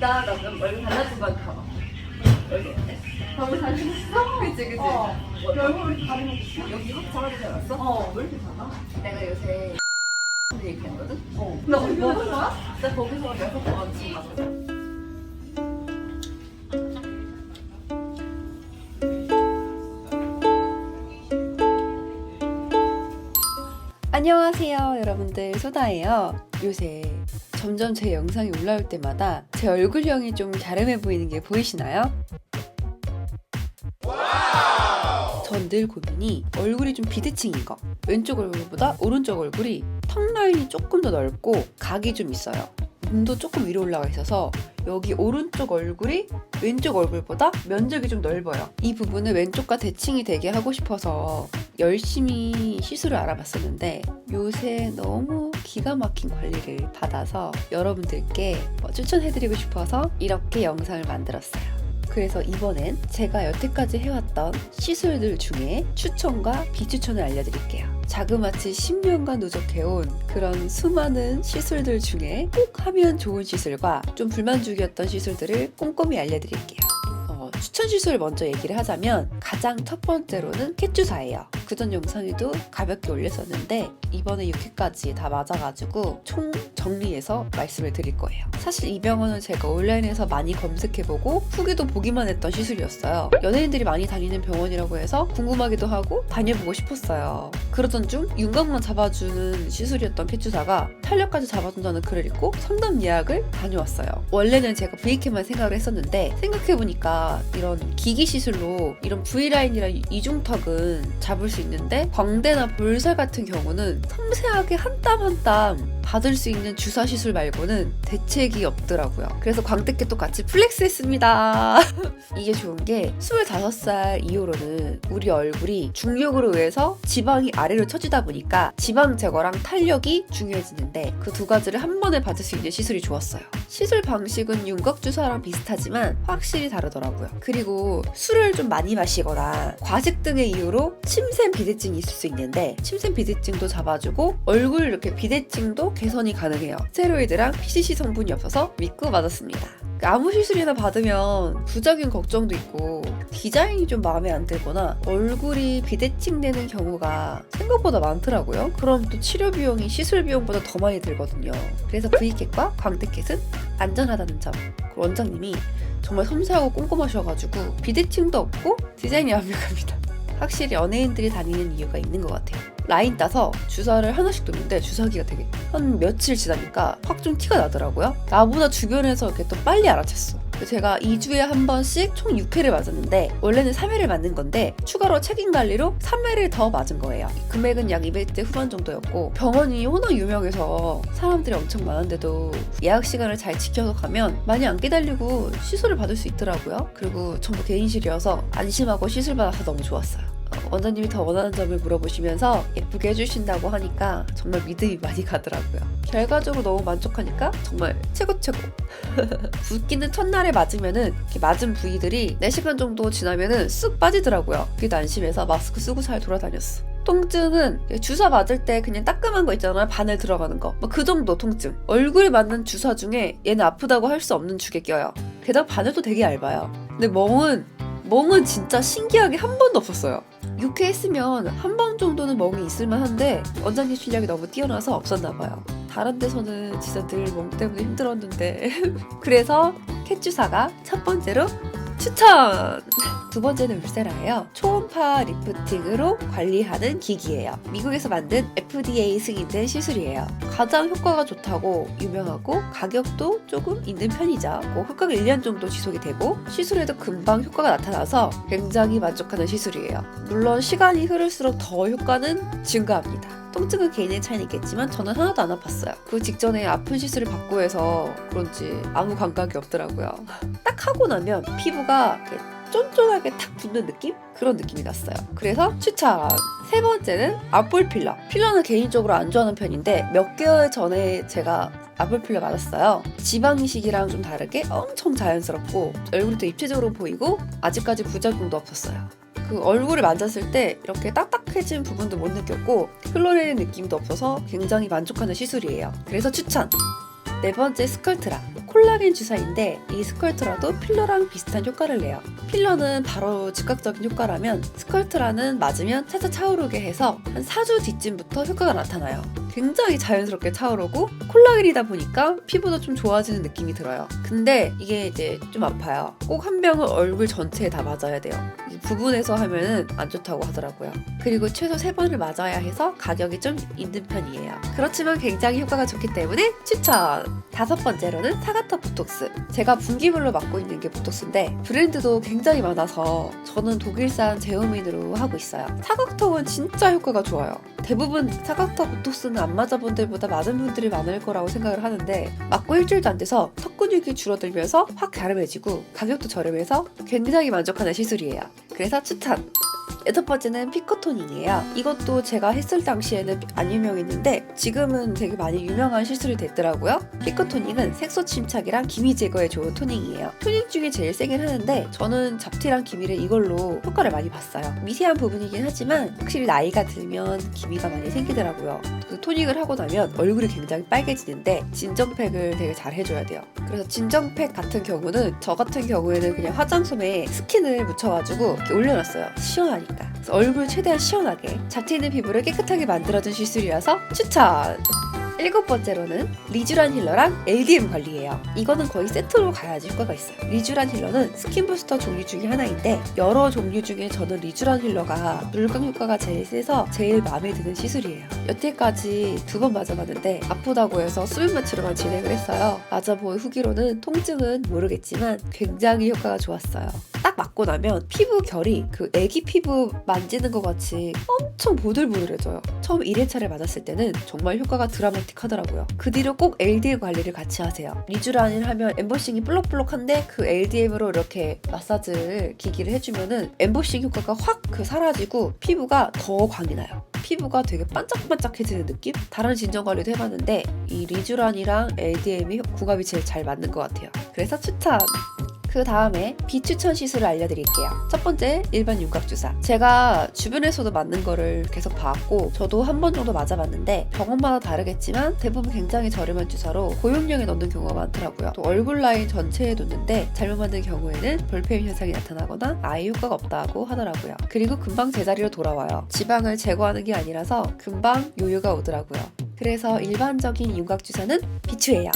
나 얼굴 달라진 거 같아. 얼굴 어때? 너무 잘생겼어? 그치 그치. 얼굴이 다른 거 같아? 여기 확 작아지지 않았어? 왜 이렇게 작아? 내가 요새 얘기했거든? 나 뭐 하는 거야? 나 거기서 6번 지금 가서. 안녕하세요 여러분들, 소다예요. 요새 점점 제 영상이 올라올 때마다 제 얼굴형이 좀 갸름해 보이는 게 보이시나요? 전 늘 고민이 얼굴이 좀 비대칭인 거. 왼쪽 얼굴보다 오른쪽 얼굴이 턱 라인이 조금 더 넓고 각이 좀 있어요. 눈도 조금 위로 올라가 있어서 여기 오른쪽 얼굴이 왼쪽 얼굴보다 면적이 좀 넓어요. 이 부분을 왼쪽과 대칭이 되게 하고 싶어서 열심히 시술을 알아봤었는데 요새 너무 기가 막힌 관리를 받아서 여러분들께 추천해드리고 싶어서 이렇게 영상을 만들었어요. 그래서 이번엔 제가 여태까지 해왔던 시술들 중에 추천과 비추천을 알려드릴게요. 자그마치 10년간 누적해온 그런 수많은 시술들 중에 꼭 하면 좋은 시술과 좀 불만족이었던 시술들을 꼼꼼히 알려드릴게요. 추천 시술을 먼저 얘기를 하자면 가장 첫 번째로는 캣주사예요. 그전 영상에도 가볍게 올렸었는데 이번에 6회까지 다 맞아가지고 총 정리해서 말씀을 드릴 거예요. 사실 이 병원은 제가 온라인에서 많이 검색해보고 후기도 보기만 했던 시술이었어요. 연예인들이 많이 다니는 병원이라고 해서 궁금하기도 하고 다녀보고 싶었어요. 그러던 중 윤곽만 잡아주는 시술이었던 캣주사가 탄력까지 잡아준다는 글을 읽고 상담 예약을 다녀왔어요. 원래는 제가 V캠만 생각을 했었는데 생각해보니까 이런 기기 시술로 이런 V라인이랑 이중턱은 잡을 수 있는데 광대나 볼살 같은 경우는 섬세하게 한 땀 한 땀 받을 수 있는 주사 시술 말고는 대책이 없더라고요. 그래서 광대깨도 같이 플렉스했습니다. 이게 좋은 게 25살 이후로는 우리 얼굴이 중력으로 의해서 지방이 아래로 처지다 보니까 지방 제거랑 탄력이 중요해지는데 그 두 가지를 한 번에 받을 수 있는 시술이 좋았어요. 시술 방식은 윤곽주사랑 비슷하지만 확실히 다르더라고요. 그리고 술을 좀 많이 마시거나 과식 등의 이유로 침샘 비대증이 있을 수 있는데 침샘 비대증도 잡아주고 얼굴 이렇게 비대칭도 개선이 가능해요. 스테로이드랑 PCC 성분이 없어서 믿고 맞았습니다. 아무 시술이나 받으면 부작용 걱정도 있고 디자인이 좀 마음에 안 들거나 얼굴이 비대칭되는 경우가 생각보다 많더라고요. 그럼 또 치료 비용이 시술 비용보다 더 많이 들거든요. 그래서 V캣과 광대캣은 안전하다는 점. 원장님이 정말 섬세하고 꼼꼼하셔가지고 비대칭도 없고 디자인이 완벽합니다. 확실히 연예인들이 다니는 이유가 있는 것 같아요. 라인 따서 주사를 하나씩 뒀는데 주사기가 되게 한 며칠 지나니까 확 좀 티가 나더라고요. 나보다 주변에서 이렇게 또 빨리 알아챘어. 제가 2주에 한 번씩 총 6회를 맞았는데 원래는 3회를 맞는 건데 추가로 책임관리로 3회를 더 맞은 거예요. 금액은 약 200대 후반 정도였고 병원이 워낙 유명해서 사람들이 엄청 많은데도 예약 시간을 잘 지켜서 가면 많이 안 기다리고 시술을 받을 수 있더라고요. 그리고 전부 개인실이어서 안심하고 시술 받아서 너무 좋았어요. 원장님이 더 원하는 점을 물어보시면서 예쁘게 해주신다고 하니까 정말 믿음이 많이 가더라고요. 결과적으로 너무 만족하니까 정말 최고. 붓기는 첫날에 맞으면은 이렇게 맞은 부위들이 4시간 정도 지나면은 쑥 빠지더라고요. 그게 안심해서 마스크 쓰고 잘 돌아다녔어. 통증은 주사 맞을 때 그냥 따끔한 거 있잖아요. 바늘 들어가는 거. 그 정도 통증. 얼굴에 맞는 주사 중에 얘는 아프다고 할 수 없는 축에 껴요. 게다가 바늘도 되게 얇아요. 근데 멍은 진짜 신기하게 한 번도 없었어요. 6회 했으면 한 번 정도는 멍이 있을만 한데 원장님 실력이 너무 뛰어나서 없었나봐요. 다른 데서는 진짜 늘 멍 때문에 힘들었는데 그래서 캣주사가 첫 번째로 추천! 두 번째는 울세라예요. 초음파 리프팅으로 관리하는 기기예요. 미국에서 만든 FDA 승인된 시술이에요. 가장 효과가 좋다고 유명하고 가격도 조금 있는 편이죠. 효과가 1년 정도 지속이 되고 시술에도 금방 효과가 나타나서 굉장히 만족하는 시술이에요. 물론 시간이 흐를수록 더 효과는 증가합니다. 통증은 개인의 차이는 있겠지만 저는 하나도 안 아팠어요. 그 직전에 아픈 시술을 받고 해서 그런지 아무 감각이 없더라고요. 딱 하고 나면 피부가 쫀쫀하게 탁 붙는 느낌? 그런 느낌이 났어요. 그래서 추천! 세 번째는 앞볼 필러. 필러는 개인적으로 안 좋아하는 편인데 몇 개월 전에 제가 앞볼 필러 맞았어요. 지방 이식이랑 좀 다르게 엄청 자연스럽고 얼굴도 입체적으로 보이고 아직까지 부작용도 없었어요. 그 얼굴을 만졌을 때 이렇게 딱딱해진 부분도 못 느꼈고 흘러내리는 느낌도 없어서 굉장히 만족하는 시술이에요. 그래서 추천! 네 번째 스컬트라. 콜라겐 주사인데 이 스컬트라도 필러랑 비슷한 효과를 내요. 필러는 바로 즉각적인 효과라면 스컬트라는 맞으면 차차 차오르게 해서 한 4주 뒤쯤부터 효과가 나타나요. 굉장히 자연스럽게 차오르고 콜라겐이다 보니까 피부도 좀 좋아지는 느낌이 들어요. 근데 이게 이제 좀 아파요. 꼭 한 병을 얼굴 전체에 다 맞아야 돼요. 부분에서 하면은 안 좋다고 하더라고요. 그리고 최소 3번을 맞아야 해서 가격이 좀 있는 편이에요. 그렇지만 굉장히 효과가 좋기 때문에 추천! 5번째로는 사각턱 보톡스. 제가 분기별로 맞고 있는 게 보톡스인데 브랜드도 굉장히 많아서 저는 독일산 제오민으로 하고 있어요. 사각턱은 진짜 효과가 좋아요. 대부분 사각턱 보톡스는 안 맞아본 분들보다 맞은 분들이 많을 거라고 생각을 하는데 맞고 일주일도 안 돼서 턱 근육이 줄어들면서 확 갸름해지고 가격도 저렴해서 굉장히 만족하는 시술이에요. 그래서 추천! 6번째는 피코토닝이에요. 이것도 제가 했을 당시에는 안 유명했는데 지금은 되게 많이 유명한 시술이 됐더라고요. 피코토닝은 색소 침착이랑 기미 제거에 좋은 토닝이에요. 토닝 중에 제일 세긴 하는데 저는 잡티랑 기미를 이걸로 효과를 많이 봤어요. 미세한 부분이긴 하지만 확실히 나이가 들면 기미가 많이 생기더라고요. 그 토닝을 하고 나면 얼굴이 굉장히 빨개지는데 진정팩을 되게 잘 해줘야 돼요. 그래서 진정팩 같은 경우는 저 같은 경우에는 그냥 화장솜에 스킨을 묻혀가지고 이렇게 올려놨어요. 시원하니까. 그래서 얼굴 최대한 시원하게 잡티 있는 피부를 깨끗하게 만들어준 시술이라서 추천! 7번째로는 리쥬란 힐러랑 LDM 관리예요. 이거는 거의 세트로 가야지 효과가 있어요. 리쥬란 힐러는 스킨 부스터 종류 중에 하나인데 여러 종류 중에 저는 리쥬란 힐러가 물광 효과가 제일 세서 제일 마음에 드는 시술이에요. 여태까지 2번 맞아봤는데 아프다고 해서 수면 마취로만 진행을 했어요. 맞아본 후기로는 통증은 모르겠지만 굉장히 효과가 좋았어요. 딱 맞고 나면 피부 결이 그 애기 피부 만지는 것 같이 엄청 보들보들해져요. 처음 1회차를 맞았을 때는 정말 효과가 드라마틱하더라고요. 그 뒤로 꼭 LDM 관리를 같이 하세요. 리쥬란을 하면 엠보싱이 볼록볼록한데 그 LDM으로 이렇게 마사지를 기기를 해주면은 엠보싱 효과가 확 사라지고 피부가 더 광이 나요. 피부가 되게 반짝반짝해지는 느낌? 다른 진정 관리도 해봤는데 이 리쥬란이랑 LDM이 궁합이 제일 잘 맞는 것 같아요. 그래서 추천! 그 다음에 비추천 시술을 알려드릴게요. 첫 번째, 일반 윤곽주사. 제가 주변에서도 맞는 거를 계속 봐왔고 저도 한 번 정도 맞아봤는데 병원마다 다르겠지만 대부분 굉장히 저렴한 주사로 고용량에 넣는 경우가 많더라고요. 또 얼굴 라인 전체에 놓는데 잘못 만든 경우에는 볼펜 현상이 나타나거나 아예 효과가 없다고 하더라고요. 그리고 금방 제자리로 돌아와요. 지방을 제거하는 게 아니라서 금방 요요가 오더라고요. 그래서 일반적인 윤곽주사는 비추예요.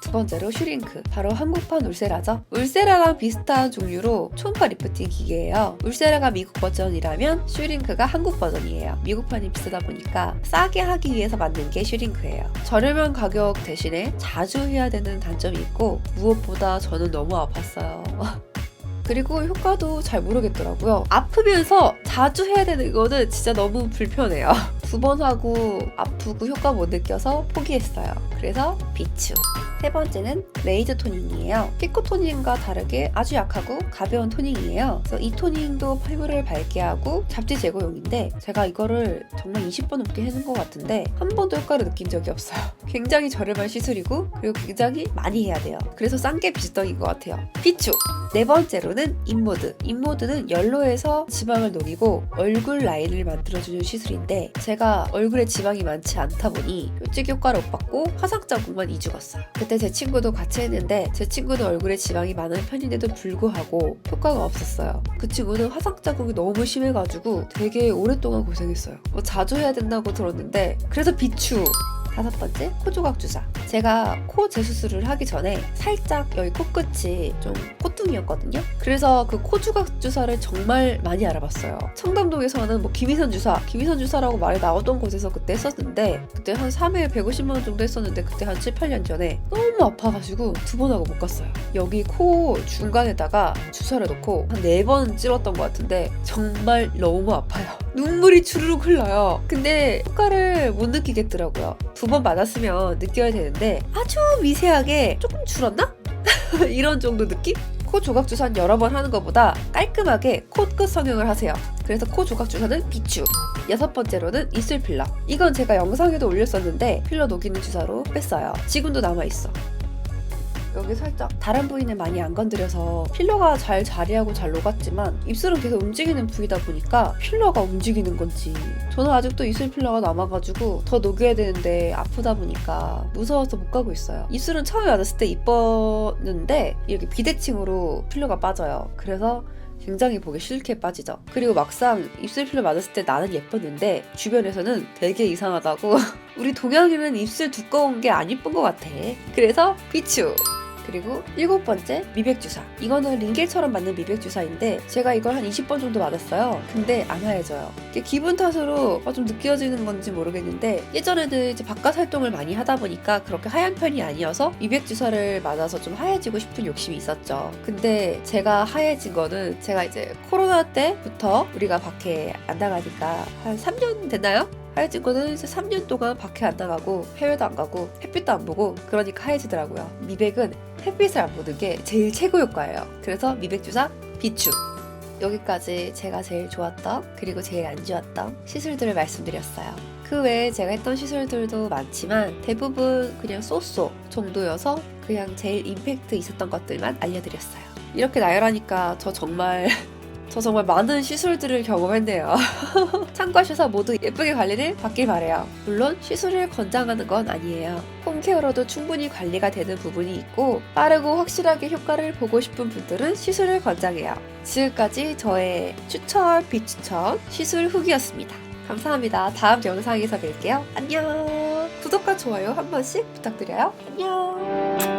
두 번째로 슈링크, 바로 한국판 울세라죠. 울세라랑 비슷한 종류로 초음파 리프팅 기계예요. 울세라가 미국 버전이라면 슈링크가 한국 버전이에요. 미국판이 비싸다 보니까 싸게 하기 위해서 만든 게 슈링크예요. 저렴한 가격 대신에 자주 해야 되는 단점이 있고 무엇보다 저는 너무 아팠어요. 그리고 효과도 잘 모르겠더라고요. 아프면서 자주 해야 되는 거는 진짜 너무 불편해요. 2번 하고 아프고 효과 못 느껴서 포기했어요. 그래서 비추. 세 번째는 레이저 토닝이에요. 피코 토닝과 다르게 아주 약하고 가벼운 토닝이에요. 그래서 이 토닝도 피부를 밝게 하고 잡티 제거용인데 제가 이거를 정말 20번 넘게 해놓은 것 같은데 한 번도 효과를 느낀 적이 없어요. 굉장히 저렴한 시술이고 그리고 굉장히 많이 해야 돼요. 그래서 싼 게 비슷한 것 같아요. 비추! 네 번째로는 인모드. 인모드는 연로에서 지방을 녹이고 얼굴 라인을 만들어주는 시술인데 제가 얼굴에 지방이 많지 않다 보니 솔직히 효과를 못 받고 화상 자국만 2주 갔어요. 그때 제 친구도 같이 했는데 제 친구는 얼굴에 지방이 많은 편인데도 불구하고 효과가 없었어요. 그 친구는 화상 자국이 너무 심해가지고 되게 오랫동안 고생했어요. 뭐 자주 해야 된다고 들었는데 그래서 비추! 5번째, 코조각 주사. 제가 코 재수술을 하기 전에 살짝 여기 코끝이 좀 코뚱이었거든요. 그래서 그 코조각 주사를 정말 많이 알아봤어요. 청담동에서는 뭐 김희선 주사라고 말이 나오던 곳에서 그때 했었는데 그때 한 3회에 150만 원 정도 했었는데 그때 한 7, 8년 전에 너무 아파가지고 2번 하고 못 갔어요. 여기 코 중간에다가 주사를 놓고 한 4번 찔렀던 것 같은데 정말 너무 아파요. 눈물이 주르륵 흘러요. 근데 효과를 못 느끼겠더라고요. 2번 맞았으면 느껴야 되는데 아주 미세하게 조금 줄었나? 이런 정도 느낌? 코 조각 주사는 여러 번 하는 것보다 깔끔하게 코끝 성형을 하세요. 그래서 코 조각 주사는 비추. 6번째로는 입술 필러. 이건 제가 영상에도 올렸었는데 필러 녹이는 주사로 뺐어요. 지금도 남아있어. 여기 살짝 다른 부위는 많이 안 건드려서 필러가 잘 자리하고 잘 녹았지만 입술은 계속 움직이는 부위다 보니까 필러가 움직이는 건지 저는 아직도 입술 필러가 남아가지고 더 녹여야 되는데 아프다 보니까 무서워서 못 가고 있어요. 입술은 처음에 맞았을 때 이뻤는데 이렇게 비대칭으로 필러가 빠져요. 그래서 굉장히 보기 싫게 빠지죠. 그리고 막상 입술 필러 맞았을 때 나는 예뻤는데 주변에서는 되게 이상하다고 우리 동양인은 입술 두꺼운 게 안 이쁜 것 같아. 그래서 비추! 그리고 7번째 미백주사. 이거는 링겔처럼 맞는 미백주사인데 제가 이걸 한 20번 정도 맞았어요. 근데 안 하얘져요. 이게 기분 탓으로 좀 느껴지는 건지 모르겠는데 예전에는 이제 바깥 활동을 많이 하다 보니까 그렇게 하얀 편이 아니어서 미백주사를 맞아서 좀 하얘지고 싶은 욕심이 있었죠. 근데 제가 하얘진 거는 제가 이제 코로나 때부터 우리가 밖에 안 나가니까 한 3년 됐나요? 하얘진 거는 이제 3년 동안 밖에 안 나가고 해외도 안 가고 햇빛도 안 보고 그러니까 하얘지더라고요. 미백은 햇빛을 안 보는 게 제일 최고 효과예요. 그래서 미백주사 비추! 여기까지 제가 제일 좋았던 그리고 제일 안 좋았던 시술들을 말씀드렸어요. 그 외에 제가 했던 시술들도 많지만 대부분 그냥 쏘쏘 정도여서 그냥 제일 임팩트 있었던 것들만 알려드렸어요. 이렇게 나열하니까 저 정말 많은 시술들을 경험했네요. 참고하셔서 모두 예쁘게 관리를 받길 바래요. 물론 시술을 권장하는 건 아니에요. 홈케어로도 충분히 관리가 되는 부분이 있고 빠르고 확실하게 효과를 보고 싶은 분들은 시술을 권장해요. 지금까지 저의 추천, 비추천, 시술 후기였습니다. 감사합니다. 다음 영상에서 뵐게요. 안녕. 구독과 좋아요 한 번씩 부탁드려요. 안녕.